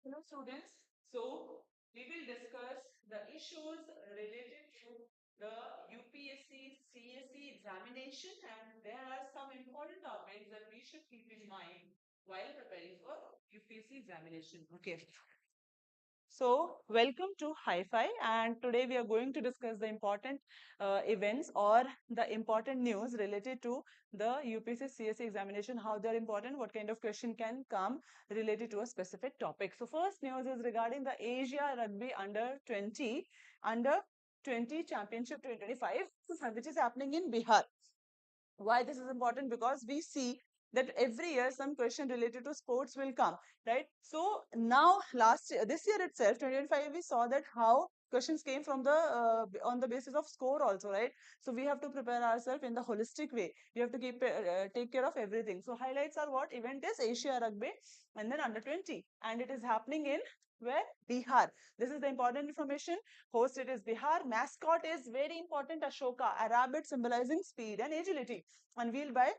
Hello students. So we will discuss the issues related to the UPSC CSE examination, and there are some important topics that we should keep in mind while preparing for UPSC examination. Okay. So, welcome to Hi-Fi, and today we are going to discuss the important events or the important news related to the UPSC CSE examination, how they're important, what kind of question can come related to a specific topic. So, first news is regarding the Asia Rugby Under 20 Championship 2025, which is happening in Bihar. Why this is important? Because we see that every year some question related to sports will come, right? So now this year itself 2025, we saw that how questions came from the on the basis of score also, right? So we have to prepare ourselves in the holistic way. We have to take care of everything. So highlights are what? Event is Asia Rugby and then under 20, and it is happening in where? Bihar. This is the important information. Host it is Bihar. Mascot is very important, Ashoka, a rabbit symbolizing speed and agility, unveiled by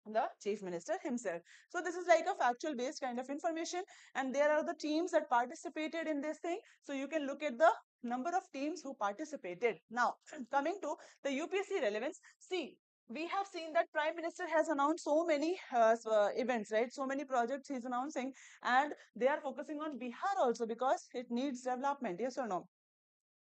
the chief minister himself. So this is like a factual based kind of information, and there are the teams that participated in this thing. So you can look at the number of teams who participated. Now coming to the UPSC relevance, see, we have seen that Prime Minister has announced so many events, right? So many projects he's announcing, and they are focusing on Bihar also because it needs development. Yes or no?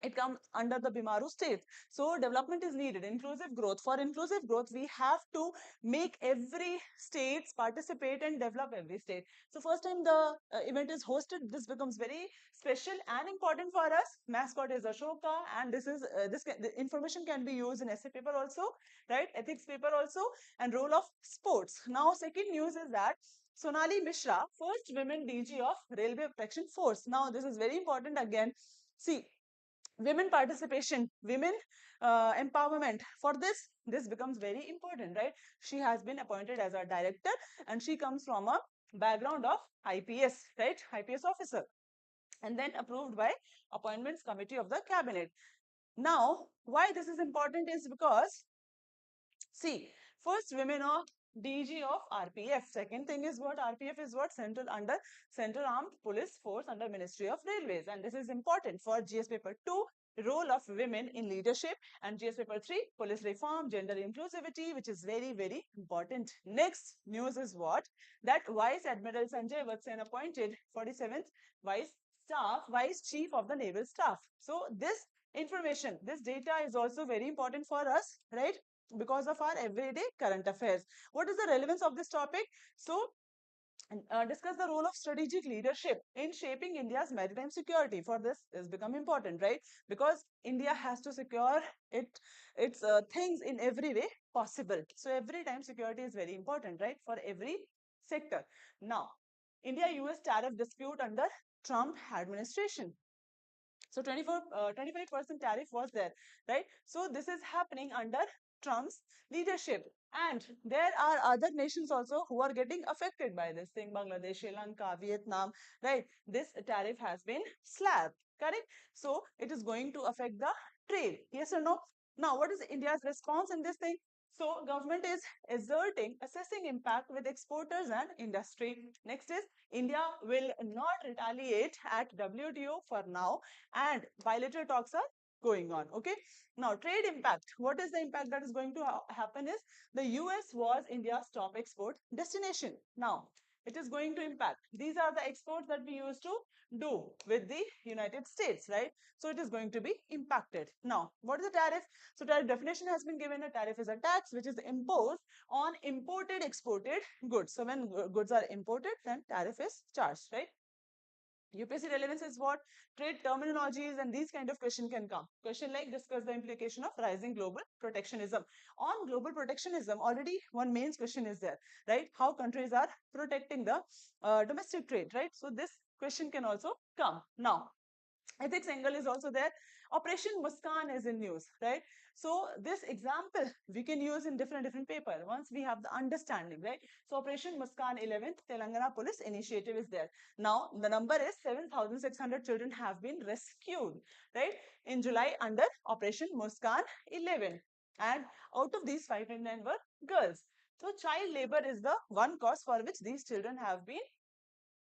It comes under the Bimaru state. So development is needed, inclusive growth. For inclusive growth, we have to make every states participate and develop every state. So first time the event is hosted, this becomes very special and important for us. Mascot is Ashoka, and the information can be used in essay paper also, right? Ethics paper also, and role of sports. Now second news is that Sonali Mishra, first women DG of Railway Protection Force. Now this is very important again. See, women participation, women empowerment. For this becomes very important, right? She has been appointed as a director, and she comes from a background of IPS, right? IPS officer, and then approved by appointments committee of the cabinet. Now why this is important is because, see, first women of DG of RPF. Second thing is what? RPF is what? Central Armed Police Force under Ministry of Railways. And this is important for GS paper 2, role of women in leadership, and GS paper 3, police reform, gender inclusivity, which is very, very important. Next news is what? That Vice Admiral Sanjay Vatsan appointed 47th Vice Chief of the Naval Staff. So this information, this data is also very important for us, right? Because of our everyday current affairs. What is the relevance of this topic? So, discuss the role of strategic leadership in shaping India's maritime security. For this is become important, right? Because India has to secure its things in every way possible. So every time security is very important, right? For every sector. Now, India-US tariff dispute under Trump administration. So 25% tariff was there, right? So this is happening under Trump's leadership. And there are other nations also who are getting affected by this thing. Bangladesh, Sri Lanka, Vietnam, right? This tariff has been slabbed, correct? So it is going to affect the trade. Yes or no? Now, what is India's response in this thing? So government is assessing impact with exporters and industry. Next is India will not retaliate at WTO for now, and bilateral talks are going on. Okay. Now, trade impact. What is the impact that is going to happen is the US was India's top export destination. Now, it is going to impact. These are the exports that we used to do with the United States, right? So it is going to be impacted. Now, what is the tariff? So tariff definition has been given. A tariff is a tax which is imposed on imported, exported goods. So when goods are imported, then tariff is charged, right? UPSC relevance is what? Trade terminologies and these kind of question can come. Question like discuss the implication of rising global protectionism. On global protectionism, already one main question is there, right? How countries are protecting the domestic trade, right? So this question can also come. Now, ethics angle is also there. Operation Muskan is in news, right? So this example we can use in different paper once we have the understanding, right? So Operation Muskan 11th Telangana Police Initiative is there. Now the number is 7,600 children have been rescued, right, in July under Operation Muskan 11, and out of these 509 were girls. So child labor is the one cause for which these children have been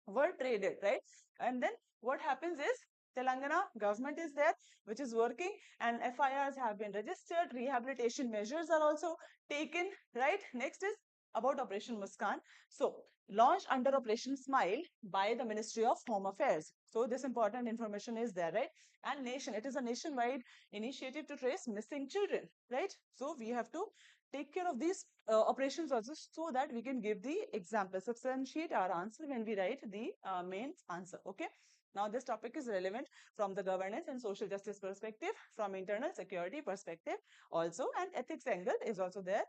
were traded, right? And then what happens is Telangana government is there, which is working, and FIRs have been registered, rehabilitation measures are also taken, right? Next is about Operation Muskan. So, launched under Operation Smile by the Ministry of Home Affairs. So, this important information is there, right? And nation, it is a nationwide initiative to trace missing children, right? So, we have to take care of these operations also so that we can give the example, substantiate our answer when we write the main answer. Okay. Now this topic is relevant from the governance and social justice perspective, from internal security perspective also, and ethics angle is also there.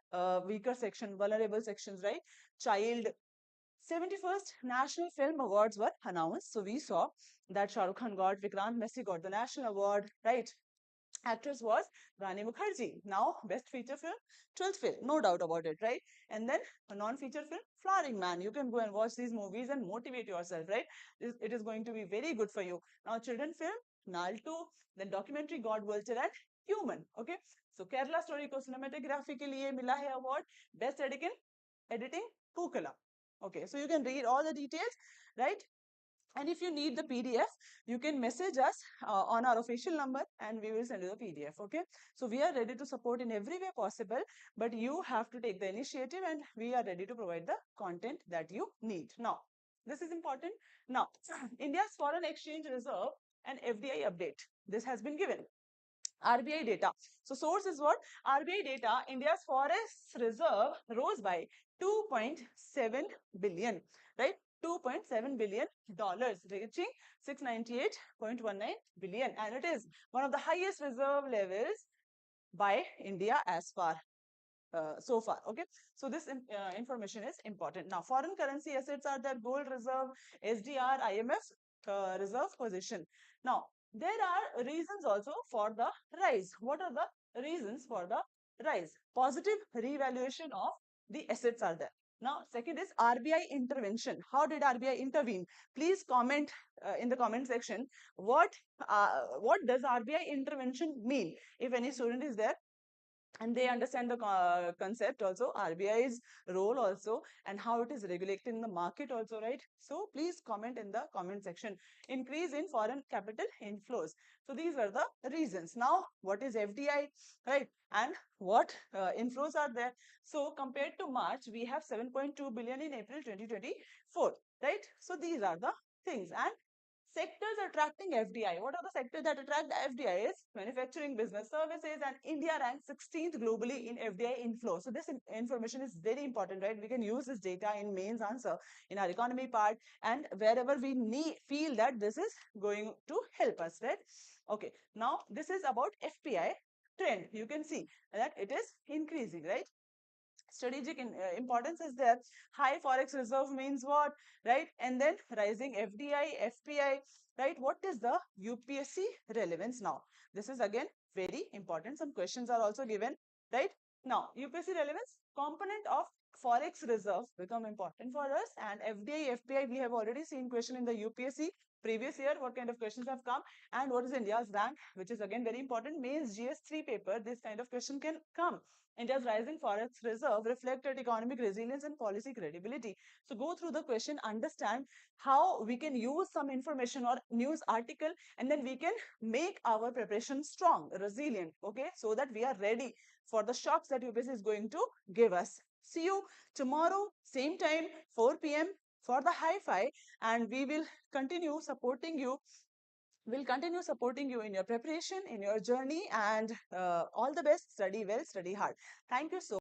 Weaker section, vulnerable sections, right? Child 71st National Film Awards were announced. So we saw that Shah Rukh Khan got, Vikrant Messi got the national award, right? Actress was Rani Mukherjee. Now, best feature film, 12th film, no doubt about it, right? And then a non-feature film, Flowering Man. You can go and watch these movies and motivate yourself, right? It is going to be very good for you. Now, children film, Nal 2, then documentary God Vulture and Human. Okay, so Kerala story को cinematography के लिए मिला है award, best editing Pukala. Okay, so you can read all the details, right? And if you need the PDF, you can message us on our official number and we will send you the PDF. Okay. So we are ready to support in every way possible, but you have to take the initiative and we are ready to provide the content that you need. Now, this is important. Now, India's foreign exchange reserve and FDI update. This has been given. RBI data. So source is what? RBI data, India's forest reserve rose by 2.7 billion, right? $2.7 billion, reaching 698.19 billion. And it is one of the highest reserve levels by India as far so far. Okay, so this information is important. Now, foreign currency assets are the gold reserve, SDR, IMF reserve position. Now, there are reasons also for the rise. What are the reasons for the rise? Positive revaluation of the assets are there. Now, second is RBI intervention. How did RBI intervene? Please comment in the comment section what does RBI intervention mean? If any student is there and they understand the concept also, RBI's role also, and how it is regulating the market also, right? So please comment in the comment section. Increase in foreign capital inflows. So these are the reasons. Now, what is FDI, right? And what inflows are there? So compared to March, we have 7.2 billion in April 2024, right? So these are the things. And sectors attracting FDI. What are the sectors that attract FDI? Is manufacturing, business services, and India ranks 16th globally in FDI inflow. So this information is very important, right? We can use this data in mains answer in our economy part and wherever we feel that this is going to help us, right? Okay, now this is about FPI trend. You can see that it is increasing, right? Strategic importance is there. High forex reserve means what, right? And then rising FDI, FPI, right? What is the UPSC relevance now? This is again very important. Some questions are also given, right? Now, UPSC relevance, component of forex reserve become important for us, and FDI, FPI, we have already seen question in the UPSC previous year, what kind of questions have come, and what is India's rank, which is again very important. Mains GS3 paper, this kind of question can come. India's rising forex reserve reflected economic resilience and policy credibility. So go through the question, understand how we can use some information or news article, and then we can make our preparation strong, resilient, okay, so that we are ready for the shocks that UPSC is going to give us. See you tomorrow, same time, 4 p.m. for the hi-fi, and we will continue supporting you. We'll continue supporting you in your preparation, in your journey, and all the best. Study well, study hard. Thank you so